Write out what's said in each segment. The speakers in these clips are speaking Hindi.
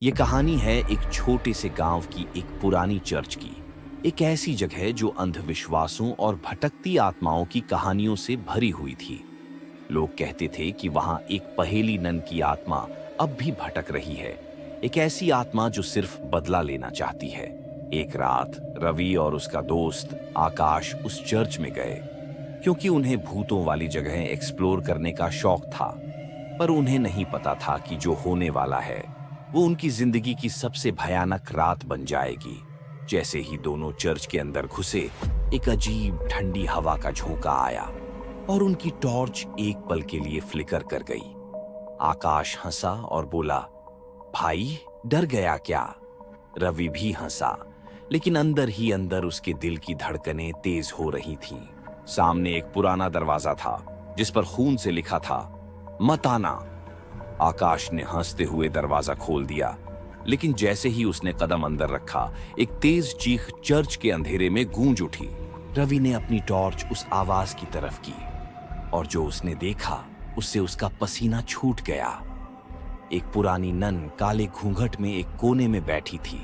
ये कहानी है एक छोटे से गांव की एक पुरानी चर्च की। एक ऐसी जगह जो अंधविश्वासों और भटकती आत्माओं की कहानियों से भरी हुई थी। लोग कहते थे कि वहां एक पहेली नन की आत्मा अब भी भटक रही है। एक ऐसी आत्मा जो सिर्फ बदला लेना चाहती है। एक रात रवि और उसका दोस्त आकाश उस चर्च में गए, क्योंकि उन्हें भूतों वाली जगहें एक्सप्लोर करने का शौक था। पर उन्हें नहीं पता था कि जो होने वाला है वो उनकी जिंदगी की सबसे भयानक रात बन जाएगी। जैसे ही दोनों चर्च के अंदर घुसे, एक अजीब ठंडी हवा का झोंका आया और उनकी टॉर्च एक पल के लिए फ्लिकर कर गई। आकाश हंसा और बोला, भाई डर गया क्या? रवि भी हंसा, लेकिन अंदर ही अंदर उसके दिल की धड़कनें तेज हो रही थीं। सामने एक पुराना दरवाजा था जिस पर खून से लिखा था, मत आना। आकाश ने हंसते हुए दरवाजा खोल दिया, लेकिन जैसे ही उसने कदम अंदर रखा, एक तेज चीख चर्च के अंधेरे में गूंज उठी। रवि ने अपनी टॉर्च उस आवाज की तरफ की और जो उसने देखा उससे उसका पसीना छूट गया। एक पुरानी नन काले घूंघट में एक कोने में बैठी थी।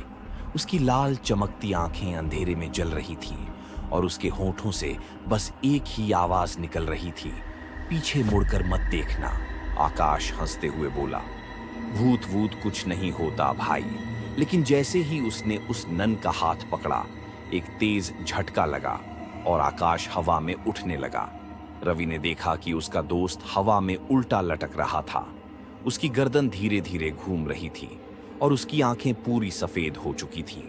उसकी लाल चमकती आंखें अंधेरे में जल रही थीं और उसके होठों से बस एक ही आवाज निकल रही थी, पीछे मुड़कर मत देखना। आकाश हंसते हुए बोला, भूत वूत कुछ नहीं होता भाई। लेकिन जैसे ही उसने उस नन का हाथ पकड़ा, एक तेज झटका लगा और आकाश हवा में उठने लगा। रवि ने देखा कि उसका दोस्त हवा में उल्टा लटक रहा था। उसकी गर्दन धीरे धीरे घूम रही थी और उसकी आंखें पूरी सफेद हो चुकी थीं।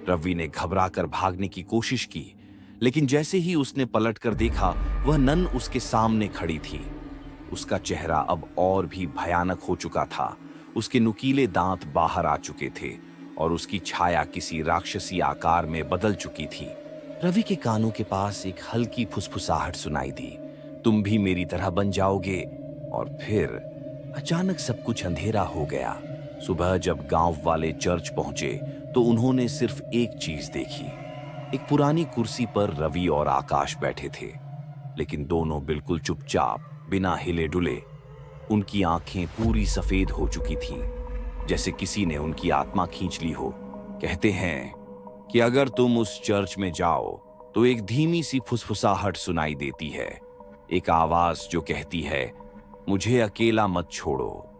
रवि ने घबराकर भागने की कोशिश की, लेकिन जैसे ही उसने पलटकर देखा, वह नन उसके सामने खड़ी थी। उसका चेहरा अब और भी भयानक हो चुका था। उसके नुकीले दांत बाहर आ चुके थे और उसकी छाया किसी राक्षसी आकार में बदल चुकी थी। रवि के कानों के पास एक हल्की फुसफुसाहट सुनाई दी, तुम भी मेरी तरह बन जाओगे। और फिर अचानक सब कुछ अंधेरा हो गया। सुबह जब गांव वाले चर्च पहुंचे तो उन्होंने सिर्फ एक चीज देखी। एक पुरानी कुर्सी पर रवि और आकाश बैठे थे, लेकिन दोनों बिल्कुल चुपचाप, बिना हिले डुले। उनकी आंखें पूरी सफेद हो चुकी थीं, जैसे किसी ने उनकी आत्मा खींच ली हो। कहते हैं कि अगर तुम उस चर्च में जाओ तो एक धीमी सी फुसफुसाहट सुनाई देती है, एक आवाज जो कहती है, मुझे अकेला मत छोड़ो।